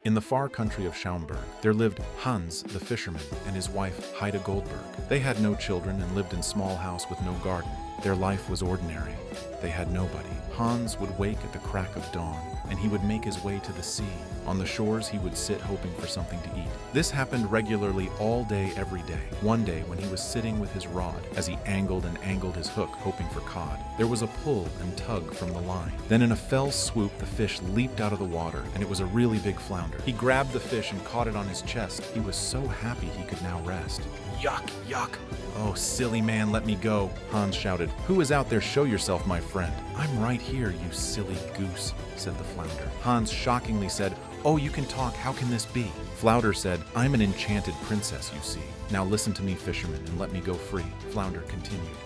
In the far country of Schaumburg, there lived Hans the fisherman and his wife Heide Goldberg. They had no children and lived in a small house with no garden. Their life was ordinary. They had nobody. Hans would wake at the crack of dawn, and he would make his way to the sea. On the shores, he would sit hoping for something to eat. This happened regularly all day, every day. One day, when he was sitting with his rod, as he angled and angled his hook, hoping for cod, there was a pull and tug from the line. Then in a fell swoop, the fish leaped out of the water, and it was a really big flounder. He grabbed the fish and caught it on his chest. He was so happy he could now rest. Yuck, yuck. Oh, silly man, let me go, Hans shouted. Who is out there? Show yourself, my friend. I'm right here, you silly goose, said the flounder. Hans shockingly said, Oh, you can talk. How can this be? Flounder said, I'm an enchanted princess, you see. Now listen to me, fisherman, and let me go free. Flounder continued.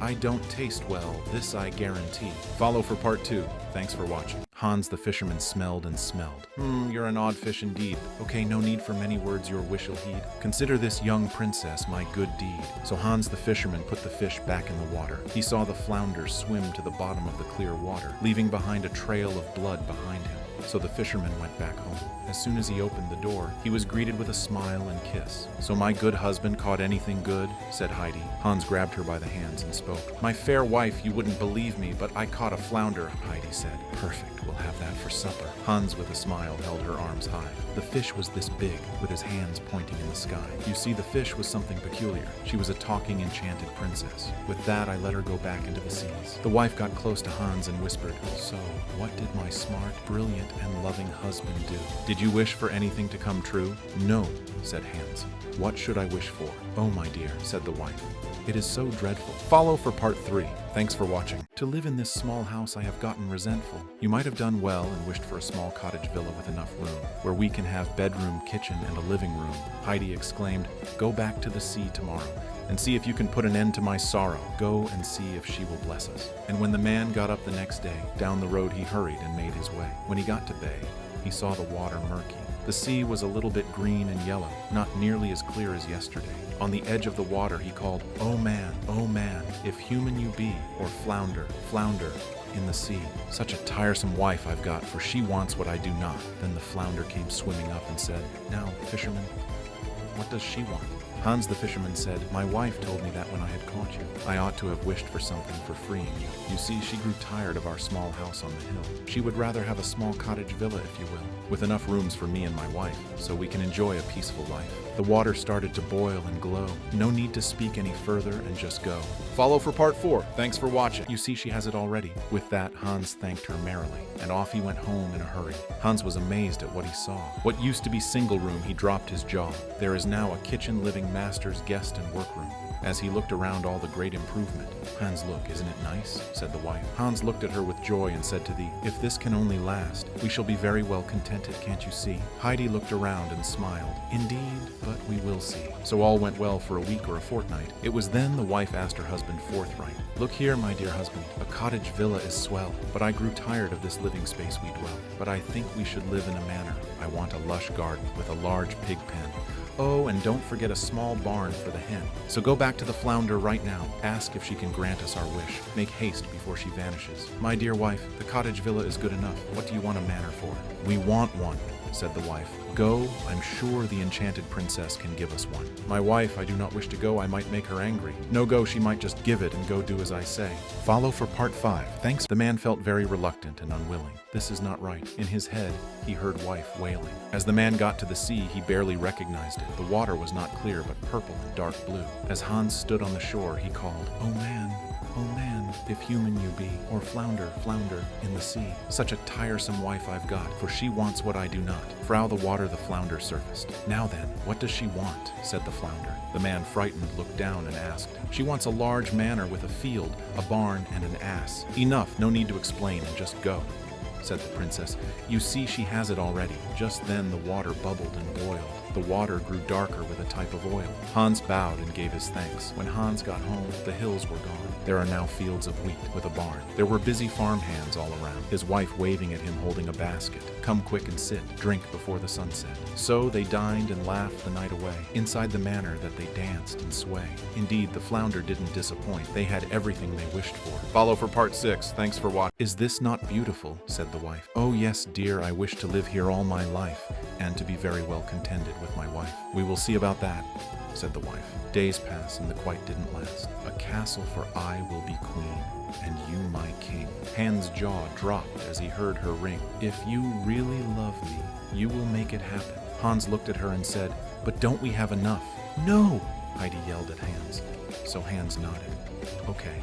I don't taste well, this I guarantee. Follow for part 2. Thanks for watching. Hans the fisherman smelled and smelled. You're an odd fish indeed. Okay, no need for many words, your wish will heed. Consider this young princess my good deed. So Hans the fisherman put the fish back in the water. He saw the flounder swim to the bottom of the clear water, leaving behind a trail of blood behind him. So the fisherman went back home. As soon as he opened the door, he was greeted with a smile and kiss. So my good husband caught anything good? Said Heidi. Hans grabbed her by the hands and spoke. My fair wife, you wouldn't believe me, but I caught a flounder, Heidi said. Perfect, we'll have that for supper. Hans, with a smile, held her arms high. The fish was this big, with his hands pointing in the sky. You see, the fish was something peculiar. She was a talking enchanted princess. With that, I let her go back into the seas. The wife got close to Hans and whispered, So, what did my smart, brilliant, and loving husband do? Did you wish for anything to come true? No, said Hans. What should I wish for? Oh, my dear, said the wife. It is so dreadful. Follow for part 3. Thanks for watching. To live in this small house I have gotten resentful. You might have done well and wished for a small cottage villa with enough room, where we can have bedroom, kitchen, and a living room. Heidi exclaimed, Go back to the sea tomorrow, and see if you can put an end to my sorrow. Go and see if she will bless us. And when the man got up the next day, down the road he hurried and made his way. When he got to bay, he saw the water murky. The sea was a little bit green and yellow, not nearly as clear as yesterday. On the edge of the water he called, oh man, if human you be, or flounder, flounder, in the sea. Such a tiresome wife I've got, for she wants what I do not. Then the flounder came swimming up and said, Now, fisherman, what does she want? Hans the fisherman said, My wife told me that when I had caught you, I ought to have wished for something for freeing you. You see, she grew tired of our small house on the hill. She would rather have a small cottage villa, if you will, with enough rooms for me and my wife, so we can enjoy a peaceful life. The water started to boil and glow. No need to speak any further and just go. Follow for part 4. Thanks for watching. You see, she has it already. With that, Hans thanked her merrily, and off he went home in a hurry. Hans was amazed at what he saw. What used to be single room, he dropped his jaw. There is now a kitchen, living, master's, guest, and workroom. As he looked around all the great improvement, Hans, look, isn't it nice? Said the wife. Hans looked at her with joy and said to thee, If this can only last, we shall be very well contented, can't you see? Heidi looked around and smiled. Indeed, but we will see. So all went well for a week or a fortnight. It was then the wife asked her husband forthright, Look here, my dear husband, a cottage villa is swell, but I grew tired of this living space we dwell. But I think we should live in a manor. I want a lush garden with a large pig pen. Oh, and don't forget a small barn for the hen. So go back to the flounder right now. Ask if she can grant us our wish. Make haste before she vanishes. My dear wife, the cottage villa is good enough. What do you want a manor for? We want one, said the wife. Go, I'm sure the enchanted princess can give us one. My wife, I do not wish to go, I might make her angry. No go, she might just give it and go do as I say. Follow for part 5. Thanks. The man felt very reluctant and unwilling. This is not right. In his head, he heard wife wailing. As the man got to the sea, he barely recognized it. The water was not clear, but purple and dark blue. As Hans stood on the shore, he called, oh man, if human you be, or flounder, flounder, in the sea. Such a tiresome wife I've got, for she wants what I do not. Frou the water the flounder surfaced. Now then, what does she want? Said the flounder. The man, frightened, looked down and asked, She wants a large manor with a field, a barn, and an ass. Enough, no need to explain, and just go, said the princess. You see, she has it already. Just then the water bubbled and boiled. The water grew darker with a type of oil. Hans bowed and gave his thanks. When Hans got home, the hills were gone. There are now fields of wheat with a barn. There were busy farm hands all around, his wife waving at him holding a basket. Come quick and sit, drink before the sunset. So they dined and laughed the night away. Inside the manor that they danced and sway. Indeed, the flounder didn't disappoint. They had everything they wished for. Follow for part 6. Thanks for watching. Is this not beautiful? Said the wife. Oh yes, dear, I wish to live here all my life. and to be very well contented with my wife. We will see about that, said the wife. Days pass and the quite didn't last. A castle for I will be queen, and you my king. Hans' jaw dropped as he heard her ring. If you really love me, you will make it happen. Hans looked at her and said, but don't we have enough? No, Heidi yelled at Hans. So Hans nodded. Okay.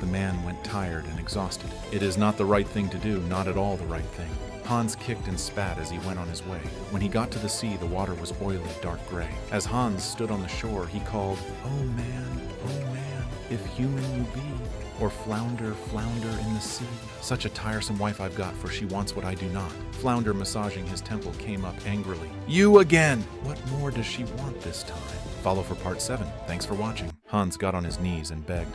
The man went tired and exhausted. It is not the right thing to do, not at all the right thing. Hans kicked and spat as he went on his way. When he got to the sea, the water was oily, dark gray. As Hans stood on the shore, he called, oh man, if human you be, or flounder, flounder in the sea. Such a tiresome wife I've got, for she wants what I do not. Flounder, massaging his temple, came up angrily. You again! What more does she want this time? Follow for part 7. Thanks for watching. Hans got on his knees and begged.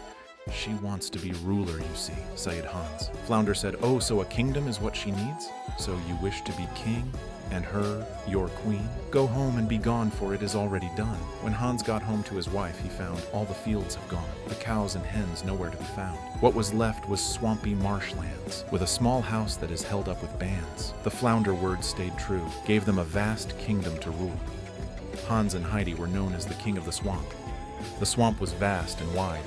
She wants to be ruler, you see, sighed Hans. Flounder said, oh, so a kingdom is what she needs? So you wish to be king, and her your queen? Go home and be gone, for it is already done. When Hans got home to his wife, he found all the fields have gone, the cows and hens nowhere to be found. What was left was swampy marshlands, with a small house that is held up with bands. The flounder word stayed true, gave them a vast kingdom to rule. Hans and Heidi were known as the king of the swamp. The swamp was vast and wide,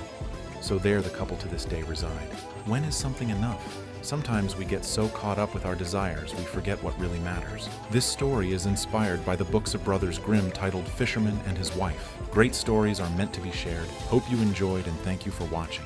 so there the couple to this day reside. When is something enough? Sometimes we get so caught up with our desires we forget what really matters. This story is inspired by the books of Brothers Grimm titled Fisherman and His Wife. Great stories are meant to be shared. Hope you enjoyed and thank you for watching.